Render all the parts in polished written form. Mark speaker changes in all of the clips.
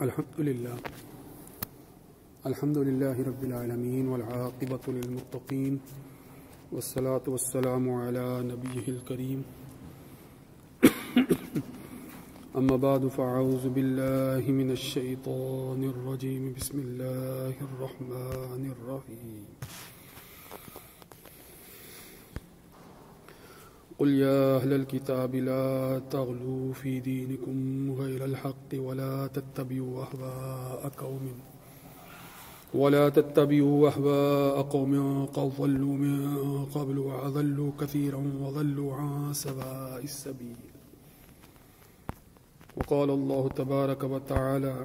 Speaker 1: الحمد لله رب العالمين والعاقبة للمتقين والصلاة والسلام على نبيه الكريم أما بعد فأعوذ بالله من الشيطان الرجيم بسم الله الرحمن الرحيم قل يا أهل الكتاب لا تغلوا في دينكم غير الحق ولا تتبعوا أهواء قوم قد ضلوا من قبل وأضلوا كثيرا وضلوا عن سواء السبيل وقال الله تبارك وتعالى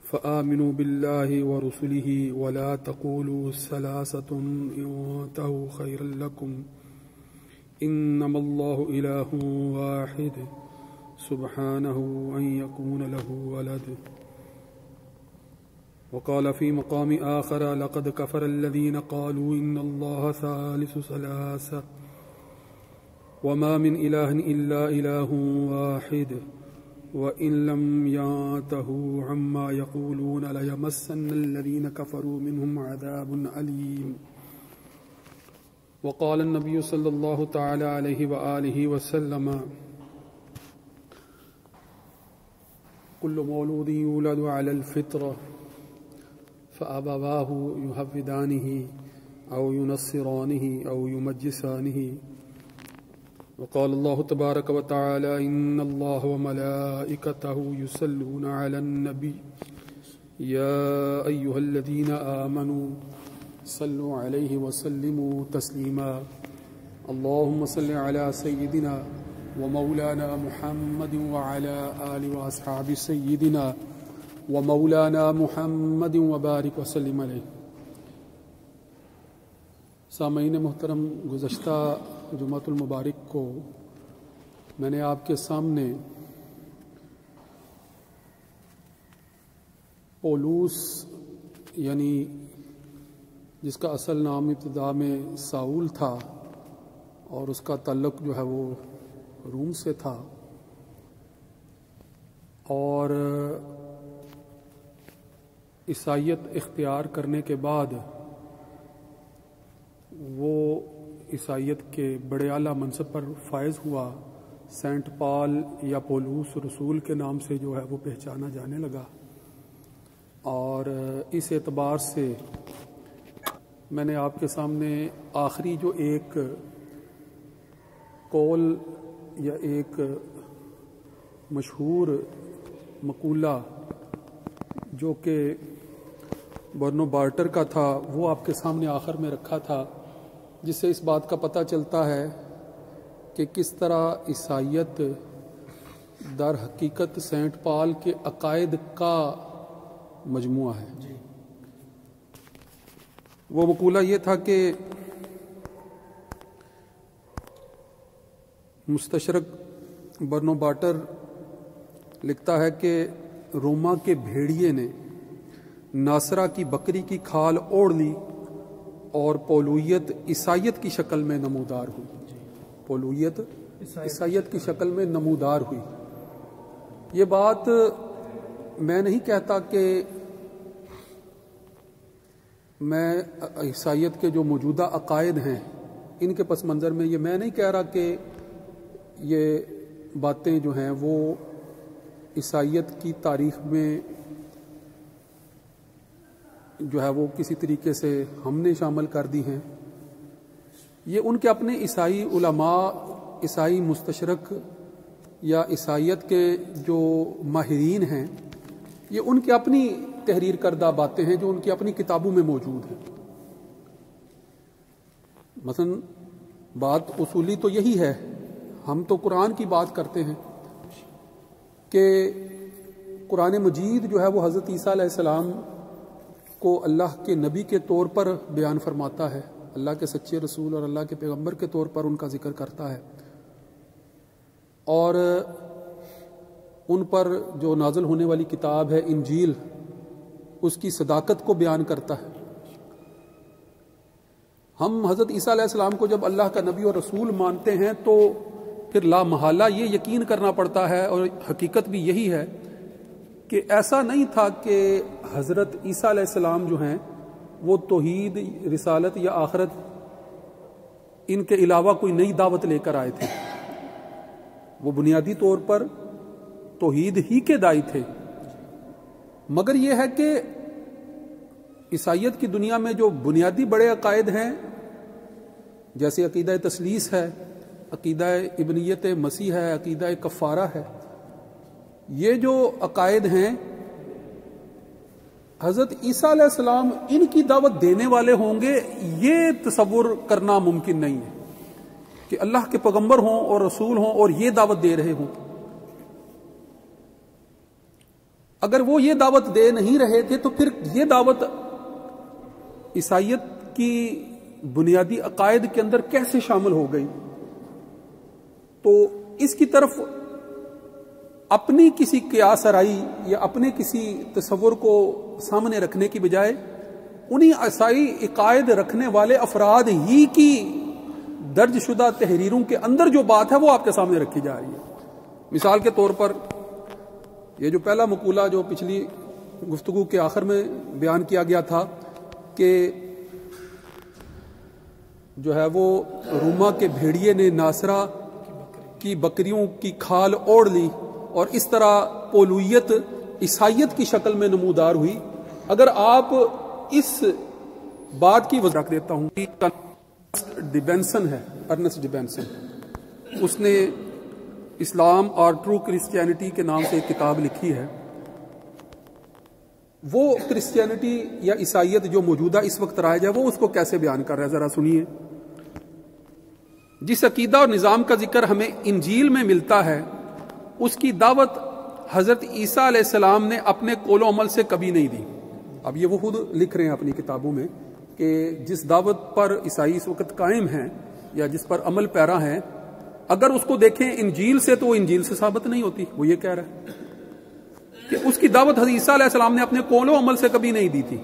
Speaker 1: فآمنوا بالله ورسله ولا تقولوا ثلاثة انتهوا خيرا لكم إنما الله إله واحد سبحانه أن يكون له ولد وقال في مقام آخر لقد كفر الذين قالوا إن الله ثالث ثلاثة وما من إله إلا إله واحد وإن لم ينتهوا عما يقولون ليمسن الذين كفروا منهم عذاب أليم وقال النبي صلى الله تعالى عليه وآله وسلم كل مولود يولد على الفطرة فأبواه يهودانه أو ينصرانه أو يمجسانه وقال الله تبارك وتعالى إن الله وملائكته يصلون على النبي يا أيها الذين آمنوا صلوا عليه وسلموا تسليما اللهم صل على سيدنا ومولانا محمد وعلى آل وأصحاب سيدنا ومولانا محمد وبارك وسلم علیہ. سامعین محترم، گزشتہ جمعۃ المبارک کو میں نے آپ کے سامنے پولوس یعنی جس کا اصل نام ابتدا میں ساؤل تھا اور اس کا تعلق جو ہے وہ روم سے تھا، اور عیسائیت اختیار کرنے کے بعد وہ عیسائیت کے بڑے اعلیٰ منصب پر فائز ہوا. سینٹ پال یا پولوس رسول کے نام سے جو ہے وہ پہچانا جانے لگا، اور اس اعتبار سے میں نے آپ کے سامنے آخری جو ایک قول یا ایک مشہور مقولہ جو کہ برنو بارٹر کا تھا وہ آپ کے سامنے آخر میں رکھا تھا، جس سے اس بات کا پتہ چلتا ہے کہ کس طرح عیسائیت در حقیقت سینٹ پال کے عقائد کا مجموعہ ہے. وہ مقولہ یہ تھا کہ مستشرق برنو بارٹر لکھتا ہے کہ روما کے بھیڑیے نے ناصرہ کی بکری کی کھال اوڑھ لی اور پولویت عیسائیت کی شکل میں نمودار ہوئی. پولویت عیسائیت کی شکل میں نمودار ہوئی. یہ بات میں نہیں کہتا کہ میں عیسائیت کے جو موجودہ عقائد ہیں ان کے پس منظر میں یہ میں نہیں کہہ رہا کہ یہ باتیں جو ہیں وہ عیسائیت کی تاریخ میں جو ہے وہ کسی طریقے سے ہم نے شامل کر دی ہیں. یہ ان کے اپنے عیسائی علماء، عیسائی مستشرق یا عیسائیت کے جو ماہرین ہیں، یہ ان کی اپنی تحریر کردہ باتیں ہیں جو ان کی اپنی کتابوں میں موجود ہیں. مثلا بات اصولی تو یہی ہے، ہم تو قرآن کی بات کرتے ہیں کہ قرآن مجید جو ہے وہ حضرت عیسیٰ علیہ السلام کو اللہ کے نبی کے طور پر بیان فرماتا ہے، اللہ کے سچے رسول اور اللہ کے پیغمبر کے طور پر ان کا ذکر کرتا ہے، اور ان پر جو نازل ہونے والی کتاب ہے انجیل اس کی صداقت کو بیان کرتا ہے. ہم حضرت عیسیٰ علیہ السلام کو جب اللہ کا نبی اور رسول مانتے ہیں تو پھر لا محالہ یہ یقین کرنا پڑتا ہے، اور حقیقت بھی یہی ہے کہ ایسا نہیں تھا کہ حضرت عیسیٰ علیہ السلام جو ہیں وہ توحید، رسالت یا آخرت ان کے علاوہ کوئی نئی دعوت لے کر آئے تھے. وہ بنیادی طور پر توحید ہی کے داعی تھے. مگر یہ ہے کہ عیسائیت کی دنیا میں جو بنیادی بڑے عقائد ہیں، جیسے عقیدہ تثلیث ہے، عقیدہ ابنیت مسیح ہے، عقیدہ کفارہ ہے، یہ جو عقائد ہیں حضرت عیسیٰ علیہ السلام ان کی دعوت دینے والے ہوں گے، یہ تصور کرنا ممکن نہیں ہے کہ اللہ کے پیغمبر ہوں اور رسول ہوں اور یہ دعوت دے رہے ہوں. اگر وہ یہ دعوت دے نہیں رہے تھے تو پھر یہ دعوت عیسائیت کی بنیادی عقائد کے اندر کیسے شامل ہو گئی؟ تو اس کی طرف اپنی کسی قیاس آرائی یا اپنے کسی تصور کو سامنے رکھنے کی بجائے انہی عیسائی عقائد رکھنے والے افراد ہی کی درج شدہ تحریروں کے اندر جو بات ہے وہ آپ کے سامنے رکھی جا رہی ہے. مثال کے طور پر یہ جو پہلا مقولہ جو پچھلی گفتگو کے آخر میں بیان کیا گیا تھا کہ جو ہے وہ روما کے بھیڑیے نے ناصرہ کی بکریوں کی کھال اوڑھ لی اور اس طرح پولویت عیسائیت کی شکل میں نمودار ہوئی. اگر آپ اس بات کی وضاحت دیتا ہوں کہ ڈیبینسن ہے، ارنسٹ ڈیبینسن، اس نے اسلام اور ٹرو کرسچینٹی کے نام سے ایک کتاب لکھی ہے. وہ کرسچینٹی یا عیسائیت جو موجودہ اس وقت رائج ہے وہ اس کو کیسے بیان کر رہا ہے، ذرا سنیے. جس عقیدہ اور نظام کا ذکر ہمیں انجیل میں ملتا ہے اس کی دعوت حضرت عیسیٰ علیہ السلام نے اپنے قول و عمل سے کبھی نہیں دی. اب یہ وہ خود لکھ رہے ہیں اپنی کتابوں میں کہ جس دعوت پر عیسائی اس وقت قائم ہیں یا جس پر عمل پیرا ہیں، اگر اس کو دیکھیں انجیل سے تو وہ انجیل سے ثابت نہیں ہوتی. وہ یہ کہہ رہا ہے کہ اس کی دعوت حضرت عیسیٰ علیہ السلام نے اپنے قول و عمل سے کبھی نہیں دی تھی.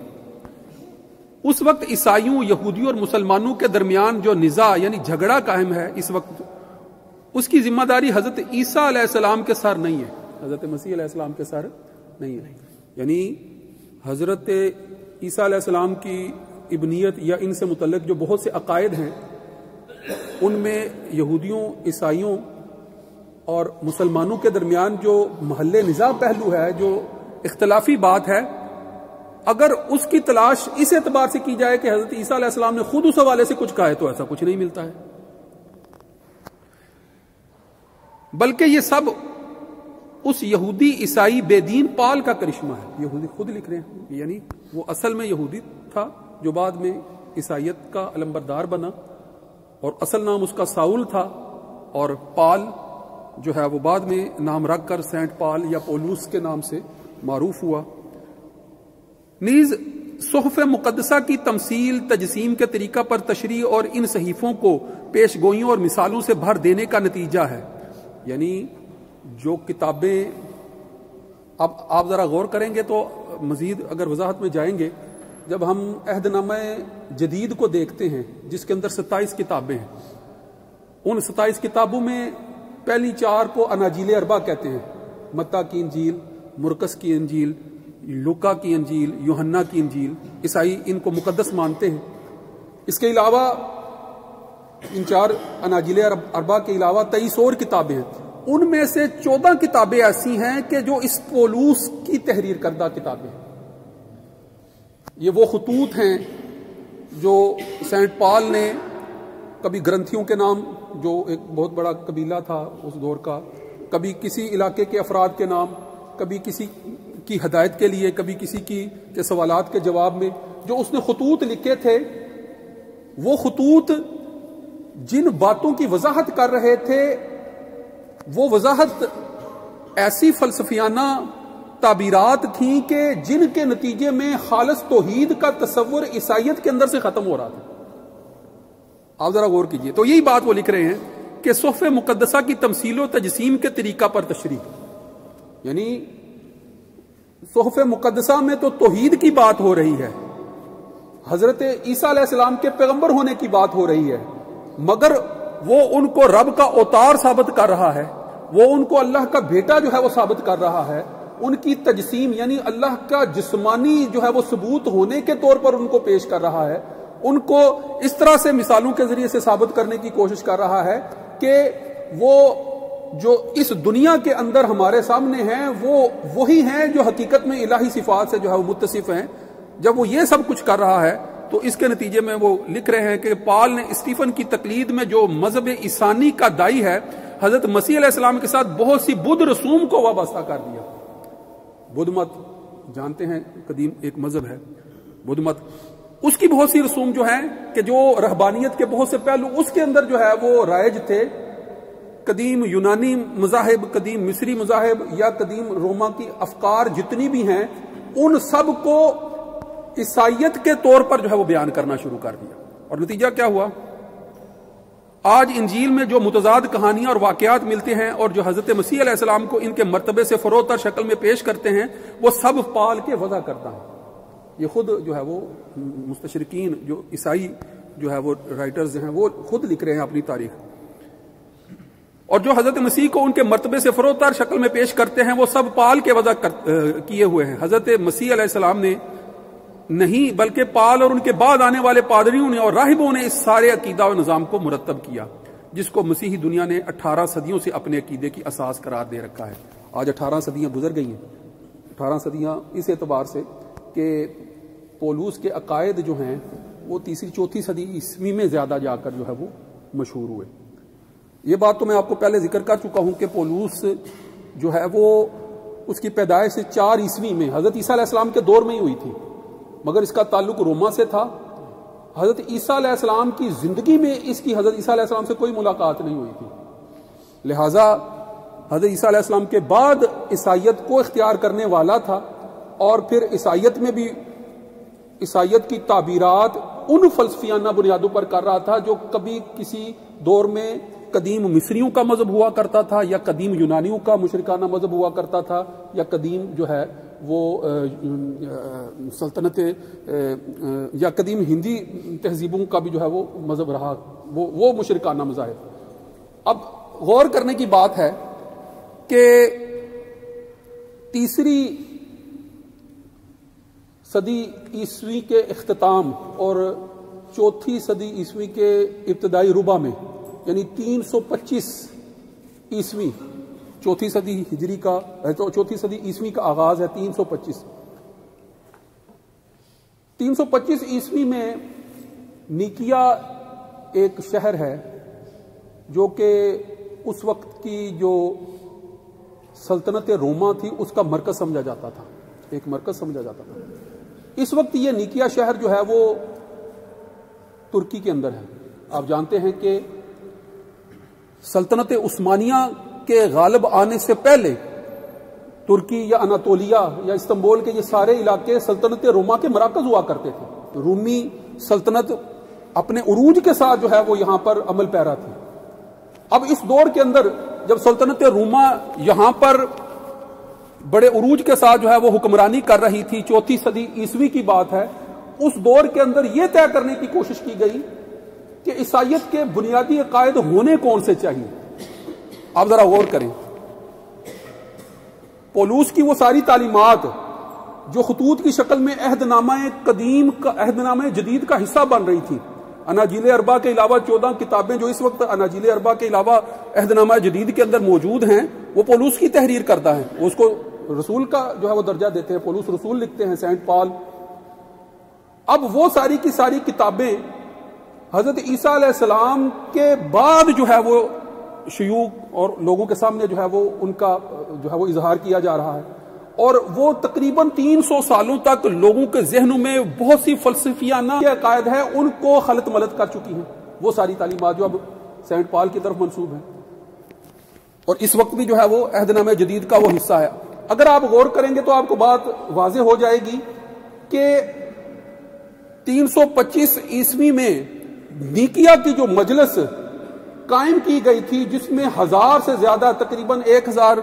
Speaker 1: اس وقت عیسائیوں، یہودیوں اور مسلمانوں کے درمیان جو نزاع یعنی جھگڑا قائم ہے اس وقت، اس کی ذمہ داری حضرت عیسیٰ علیہ السلام کے سر نہیں ہے، حضرت مسیح علیہ السلام کے سر نہیں ہے. یعنی حضرت عیسیٰ علیہ السلام کی ابنیت یا ان سے متعلق جو بہت سے عقائد ہیں ان میں یہودیوں، عیسائیوں اور مسلمانوں کے درمیان جو محل نزاع پہلو ہے، جو اختلافی بات ہے، اگر اس کی تلاش اس اعتبار سے کی جائے کہ حضرت عیسیٰ علیہ السلام نے خود اس حوالے سے کچھ کہا ہے تو ایسا کچھ نہیں ملتا ہے. بلکہ یہ سب اس یہودی عیسائی بے دین پال کا کرشمہ ہے. یہودی خود لکھ رہے ہیں، یعنی وہ اصل میں یہودی تھا جو بعد میں عیسائیت کا علمبردار بنا، اور اصل نام اس کا ساؤل تھا، اور پال جو ہے وہ بعد میں نام رکھ کر سینٹ پال یا پولوس کے نام سے معروف ہوا. نیز صحف مقدسہ کی تمثیل، تجسیم کے طریقہ پر تشریح اور ان صحیفوں کو پیش گوئیوں اور مثالوں سے بھر دینے کا نتیجہ ہے. یعنی جو کتابیں، اب آپ ذرا غور کریں گے تو مزید اگر وضاحت میں جائیں گے، جب ہم عہد نامہ جدید کو دیکھتے ہیں جس کے اندر 27 کتابیں ہیں، ان 27 کتابوں میں پہلی 4 کو اناجیل اربع کہتے ہیں. متی کی انجیل، مرقس کی انجیل، لوکا کی انجیل، یوحنا کی انجیل. عیسائی ان کو مقدس مانتے ہیں. اس کے علاوہ ان 4 اناجیل اربع کے علاوہ 23 اور کتابیں ہیں. ان میں سے 14 کتابیں ایسی ہیں کہ جو اس پولوس کی تحریر کردہ کتابیں ہیں. یہ وہ خطوط ہیں جو سینٹ پال نے کبھی گرنتھیوں کے نام، جو ایک بہت بڑا قبیلہ تھا اس دور کا، کبھی کسی علاقے کے افراد کے نام، کبھی کسی کی ہدایت کے لیے، کبھی کسی کے سوالات کے جواب میں جو اس نے خطوط لکھے تھے، وہ خطوط جن باتوں کی وضاحت کر رہے تھے وہ وضاحت ایسی فلسفیانہ تعبیرات تھیں کہ جن کے نتیجے میں خالص توحید کا تصور عیسائیت کے اندر سے ختم ہو رہا تھا. آپ ذرا غور کیجئے. تو یہی بات وہ لکھ رہے ہیں کہ صحف مقدسہ کی تمثیل و تجسیم کے طریقہ پر تشریح، یعنی صحف مقدسہ میں تو توحید کی بات ہو رہی ہے، حضرت عیسیٰ علیہ السلام کے پیغمبر ہونے کی بات ہو رہی ہے، مگر وہ ان کو رب کا اوتار ثابت کر رہا ہے، وہ ان کو اللہ کا بیٹا جو ہے وہ ثابت کر رہا ہے، ان کی تجسیم یعنی اللہ کا جسمانی جو ہے وہ ثبوت ہونے کے طور پر ان کو پیش کر رہا ہے، ان کو اس طرح سے مثالوں کے ذریعے سے ثابت کرنے کی کوشش کر رہا ہے کہ وہ جو اس دنیا کے اندر ہمارے سامنے ہیں وہ وہی ہیں جو حقیقت میں الہی صفات سے جو ہے وہ متصف ہیں۔ جب وہ یہ سب کچھ کر رہا ہے تو اس کے نتیجے میں وہ لکھ رہے ہیں کہ پال نے اسٹیفن کی تقلید میں جو مذہب عیسانی کا دائی ہے، حضرت مسیح علیہ السلام کے ساتھ بہت سی بدھ رسوم کو وابستہ کر دیا۔ بدھ مت جانتے ہیں قدیم ایک مذہب ہے بدھ مت، اس کی بہت سی رسوم جو ہیں کہ جو رہبانیت کے بہت سے پہلو اس کے اندر جو ہے وہ رائج تھے، قدیم یونانی مذاہب، قدیم مصری مذاہب یا قدیم روما کی افکار جتنی بھی ہیں، ان سب کو عیسائیت کے طور پر جو ہے وہ بیان کرنا شروع کر دیا۔ اور نتیجہ کیا ہوا؟ آج انجیل میں جو متضاد کہانیاں اور واقعات ملتے ہیں اور جو حضرت مسیح علیہ السلام کو ان کے مرتبے سے فروتر شکل میں پیش کرتے ہیں، وہ سب پال کے وضع کرتا ہے۔ یہ خود جو ہے وہ مستشرقین جو عیسائی جو ہے وہ رائٹرز ہیں وہ خود لکھ رہے ہیں اپنی تاریخ، اور جو حضرت مسیح کو ان کے مرتبے سے فروتر شکل میں پیش کرتے ہیں وہ سب پال کے وضع کیے ہوئے ہیں۔ حضرت مسیح علیہ السلام نے نہیں بلکہ پال اور ان کے بعد آنے والے پادریوں نے اور راہبوں نے اس سارے عقیدہ و نظام کو مرتب کیا، جس کو مسیحی دنیا نے 18 صدیوں سے اپنے عقیدے کی اساس قرار دے رکھا ہے۔ آج 18 صدیاں گزر گئی ہیں، 18 صدیاں اس اعتبار سے کہ پولوس کے عقائد جو ہیں وہ تیسری چوتھی صدی عیسوی میں زیادہ جا کر جو ہے وہ مشہور ہوئے۔ یہ بات تو میں آپ کو پہلے ذکر کر چکا ہوں کہ پولوس جو ہے وہ اس کی پیدائش 4 عیسوی میں حضرت عیسیٰ علیہ السلام کے دور میں ہی ہوئی تھی، مگر اس کا تعلق روما سے تھا۔ حضرت عیسیٰ علیہ السلام کی زندگی میں اس کی حضرت عیسیٰ علیہ السلام سے کوئی ملاقات نہیں ہوئی تھی، لہٰذا حضرت عیسیٰ علیہ السلام کے بعد عیسائیت کو اختیار کرنے والا تھا، اور پھر عیسائیت میں بھی عیسائیت کی تعبیرات ان فلسفیانہ بنیادوں پر کر رہا تھا جو کبھی کسی دور میں قدیم مصریوں کا مذہب ہوا کرتا تھا، یا قدیم یونانیوں کا مشرکانہ مذہب ہوا کرتا تھا، یا قدیم جو ہے وہ سلطنت یا قدیم ہندی تہذیبوں کا بھی جو ہے وہ مذہب رہا، وہ مشرکانہ مذاہب۔ اب غور کرنے کی بات ہے کہ تیسری صدی عیسوی کے اختتام اور چوتھی صدی عیسوی کے ابتدائی ربع میں، یعنی 325 عیسوی، چوتھی صدی ہجری کا چوتھی صدی عیسوی کا آغاز ہے 325 عیسوی میں نیکیا ایک شہر ہے جو کہ اس وقت کی جو سلطنت روما تھی اس کا مرکز سمجھا جاتا تھا، ایک مرکز سمجھا جاتا تھا۔ اس وقت یہ نیکیا شہر جو ہے وہ ترکی کے اندر ہے۔ آپ جانتے ہیں کہ سلطنت عثمانیہ کے غالب آنے سے پہلے ترکی یا اناطولیہ یا استنبول کے یہ سارے علاقے سلطنت روما کے مراکز ہوا کرتے تھے۔ رومی سلطنت اپنے عروج کے ساتھ جو ہے وہ یہاں پر عمل پیرا تھی۔ اب اس دور کے اندر جب سلطنت روما یہاں پر بڑے عروج کے ساتھ جو ہے وہ حکمرانی کر رہی تھی، چوتھی صدی عیسوی کی بات ہے، اس دور کے اندر یہ طے کرنے کی کوشش کی گئی کہ عیسائیت کے بنیادی عقائد ہونے کون سے چاہیے۔ آپ ذرا غور کریں، پولوس کی وہ ساری تعلیمات جو خطوط کی شکل میں عہد نامہ قدیم کا عہد نامہ جدید کا حصہ بن رہی تھی، اناجیل اربع کے علاوہ 14 کتابیں جو اس وقت اناجیل اربع کے علاوہ عہد نامہ جدید کے اندر موجود ہیں، وہ پولوس کی تحریر کردہ ہیں، وہ اس کو رسول کا جو ہے وہ درجہ دیتے ہیں، پولوس رسول لکھتے ہیں، سینٹ پال۔ اب وہ ساری کی ساری کتابیں حضرت عیسیٰ علیہ السلام کے بعد جو ہے وہ شیوخ اور لوگوں کے سامنے جو ہے وہ ان کا جو ہے وہ اظہار کیا جا رہا ہے، اور وہ تقریباً 300 سالوں تک لوگوں کے ذہنوں میں بہت سی فلسفیانہ عقائد ہیں ان کو خلط ملط کر چکی ہیں، وہ ساری تعلیمات جو اب سینٹ پال کی طرف منسوب ہیں، اور اس وقت بھی جو ہے وہ عہد نامہ جدید کا وہ حصہ ہے۔ اگر آپ غور کریں گے تو آپ کو بات واضح ہو جائے گی کہ 325 عیسوی میں نیکیا کی جو مجلس قائم کی گئی تھی، جس میں 1000 سے زیادہ تقریباً 1000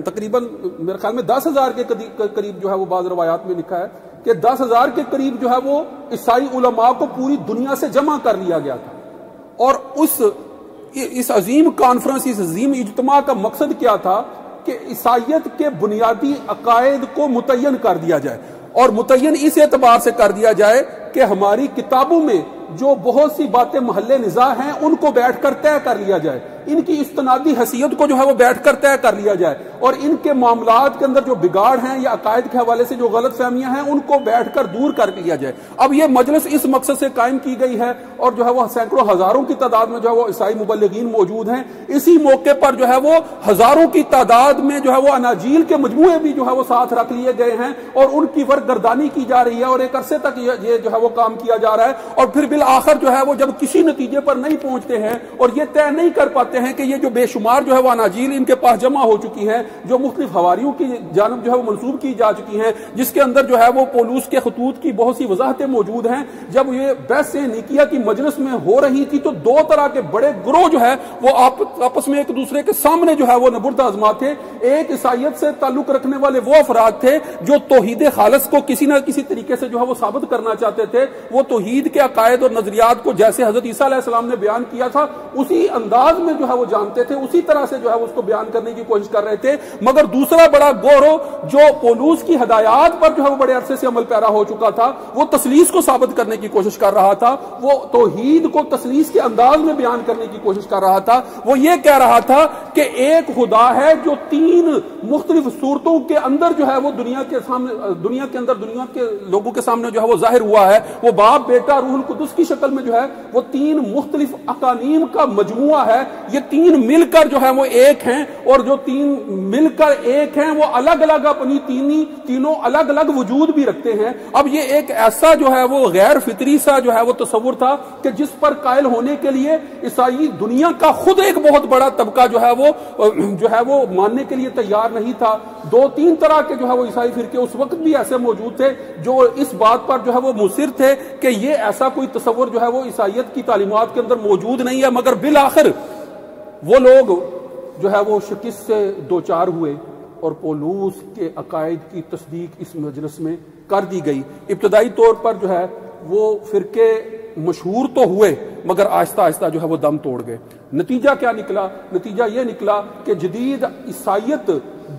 Speaker 1: تقریباً میرے خیال میں 10,000 کے قریب جو ہے وہ بعض روایات میں لکھا ہے کہ 10,000 کے قریب جو ہے وہ عیسائی علماء کو پوری دنیا سے جمع کر لیا گیا تھا، اور اس عظیم کانفرنس، اس عظیم اجتماع کا مقصد کیا تھا کہ عیسائیت کے بنیادی عقائد کو متعین کر دیا جائے، اور متعین اس اعتبار سے کر دیا جائے کہ ہماری کتابوں میں جو بہت سی باتیں محل نزاع ہیں ان کو بیٹھ کر طے کر لیا جائے، ان کی استنادی حیثیت کو جو ہے وہ بیٹھ کر طے کر لیا جائے، اور ان کے معاملات کے اندر جو بگاڑ ہیں یا عقائد کے حوالے سے جو غلط فہمیاں ہیں ان کو بیٹھ کر دور کر لیا جائے۔ اب یہ مجلس اس مقصد سے قائم کی گئی ہے، اور جو ہے وہ سینکڑوں ہزاروں کی تعداد میں جو ہے وہ عیسائی مبلغین موجود ہیں۔ اسی موقع پر جو ہے وہ ہزاروں کی تعداد میں جو ہے وہ اناجیل کے مجموعے بھی جو ہے وہ ساتھ رکھ لیے گئے ہیں، اور ان کی ورگردانی کی جا رہی ہے، اور ایک عرصے تک یہ جو ہے وہ کام کیا جا رہا ہے، اور پھر بالآخر جو ہے وہ جب کسی نتیجے پر نہیں پہنچتے ہیں اور یہ طے نہیں کر پاتے ہیں کہ یہ جو بے شمار جو ہے وہ اناجیل ان کے پاس جمع ہو چکی ہیں، جو مختلف حواریوں کی جانب جو ہے وہ منسوب کی جا چکی ہیں، جس کے اندر جو ہے وہ پولوس کے خطوط کی بہت سی وضاحتیں موجود ہیں، جب یہ بحث نیکیا کی مجلس میں ہو رہی تھی تو دو طرح کے بڑے گروہ جو ہے وہ آپس میں ایک دوسرے کے سامنے جو ہے وہ نبرد آزما تھے۔ ایک عیسائیت سے تعلق رکھنے والے وہ افراد تھے جو توحید خالص کو کسی نہ کسی طریقے سے جو ہے وہ ثابت کرنا چاہتے تھے، وہ توحید کے عقائد اور نظریات کو جیسے حضرت عیسیٰ علیہ السلام نے بیان کیا تھا اسی انداز میں جو ہے وہ جانتے تھے، اسی طرح سے جو ہے اس کو بیان کرنے کی کوشش کر رہے تھے۔ مگر دوسرا بڑا گروہ جو پولوس کی ہدایات پر جو ہے وہ بڑے عرصے سے عمل پیرا ہو چکا تھا، وہ تثلیث کو ثابت کرنے کی کوشش کر رہا تھا، وہ توحید کو تثلیث کے انداز میں بیان کرنے کی کوشش کر رہا تھا۔ وہ یہ کہہ رہا تھا کہ ایک خدا ہے جو تین مختلف صورتوں کے اندر جو ہے وہ دنیا کے لوگوں کے سامنے جو ہے وہ ظاہر ہوا ہے، وہ باپ، بیٹا، روح القدس کی شکل میں جو ہے وہ تین مختلف اقانیم کا مجموعہ ہے۔ یہ تین مل کر جو ہے وہ ایک ہیں، اور جو تین مل کر ایک ہیں وہ الگ الگ اپنی تینوں الگ الگ وجود بھی رکھتے ہیں۔ اب یہ ایک ایسا جو ہے وہ غیر فطری سا جو ہے وہ تصور تھا کہ جس پر قائل ہونے کے لیے عیسائی دنیا کا خود ایک بہت بڑا طبقہ جو ہے وہ ماننے کے لیے تیار نہیں تھا۔ دو تین طرح کے جو ہے وہ عیسائی فرقے اس وقت بھی ایسے موجود تھے جو اس بات پر جو ہے وہ مصر تھے کہ یہ ایسا کوئی تصور جو ہے وہ عیسائیت کی تعلیمات کے اندر موجود نہیں ہے۔ مگر بالآخر وہ لوگ جو ہے وہ شکست سے دوچار ہوئے، اور پولوس کے عقائد کی تصدیق اس مجلس میں کر دی گئی۔ ابتدائی طور پر جو ہے وہ فرقے مشہور تو ہوئے، مگر آہستہ آہستہ جو ہے وہ دم توڑ گئے۔ نتیجہ کیا نکلا؟ نتیجہ یہ نکلا کہ جدید عیسائیت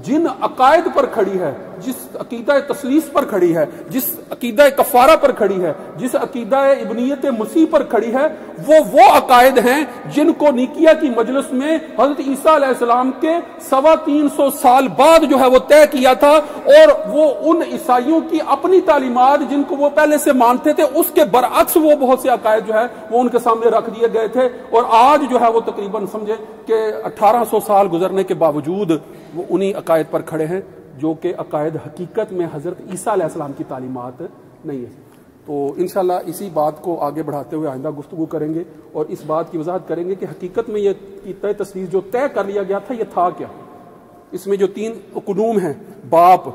Speaker 1: جن عقائد پر کھڑی ہے، جس عقیدہ تثلیث پر کھڑی ہے، جس عقیدہ کفارہ پر کھڑی ہے، جس عقیدہ ابنیت مسیح پر کھڑی ہے، وہ عقائد ہیں جن کو نیکیا کی مجلس میں حضرت عیسیٰ علیہ السلام کے 325 سال بعد جو ہے وہ طے کیا تھا، اور وہ ان عیسائیوں کی اپنی تعلیمات جن کو وہ پہلے سے مانتے تھے اس کے برعکس وہ بہت سے عقائد جو ہے وہ ان کے سامنے رکھ دیے گئے تھے۔ اور آج جو ہے وہ تقریباً سمجھے کہ 1800 سال گزرنے کے باوجود وہ انہی عقائد پر کھڑے ہیں جو کہ عقائد حقیقت میں حضرت عیسیٰ علیہ السلام کی تعلیمات نہیں ہے۔ تو انشاءاللہ اسی بات کو آگے بڑھاتے ہوئے آئندہ گفتگو کریں گے، اور اس بات کی وضاحت کریں گے کہ حقیقت میں یہ طے تثلیث جو طے کر لیا گیا تھا یہ تھا کیا۔ اس میں جو تین قنوم ہیں، باپ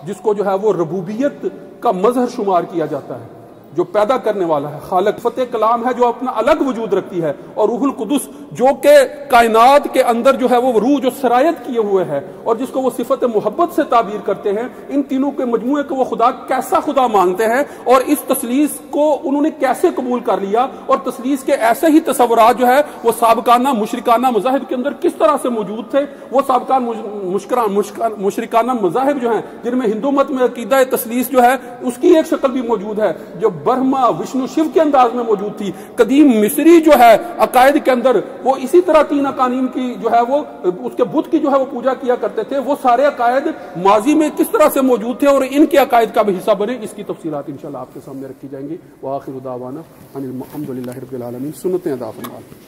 Speaker 1: جس کو جو ہے وہ ربوبیت کا مظہر شمار کیا جاتا ہے، جو پیدا کرنے والا ہے، خالق، فتح کلام ہے جو اپنا الگ وجود رکھتی ہے، اور روح القدس جو کہ کائنات کے اندر جو ہے وہ روح جو سرایت کیے ہوئے ہے اور جس کو وہ صفت محبت سے تعبیر کرتے ہیں۔ ان تینوں کے مجموعے کو وہ خدا کیسا خدا مانتے ہیں، اور اس تثلیث کو انہوں نے کیسے قبول کر لیا، اور تثلیث کے ایسے ہی تصورات جو ہے وہ سابقانہ مشرکانہ مذاہب کے اندر کس طرح سے موجود تھے۔ وہ سابقانہ مشرکانہ مذاہب جو ہیں جن میں ہندو مت میں عقیدہ تثلیث جو ہے اس کی ایک شکل بھی موجود ہے جو برہما، وشنو، شیو کے انداز میں موجود تھی۔ قدیم مصری جو ہے عقائد کے اندر وہ اسی طرح تین اقانیم کی جو ہے وہ اس کے بت کی جو ہے وہ پوجا کیا کرتے تھے۔ وہ سارے عقائد ماضی میں کس طرح سے موجود تھے اور ان کے عقائد کا بھی حصہ بنے، اس کی تفصیلات انشاءاللہ آپ کے سامنے رکھی جائیں گی۔ وآخر دعوانا ان الحمد للہ رب العالمین۔ سنتیں ادا فرمائیں۔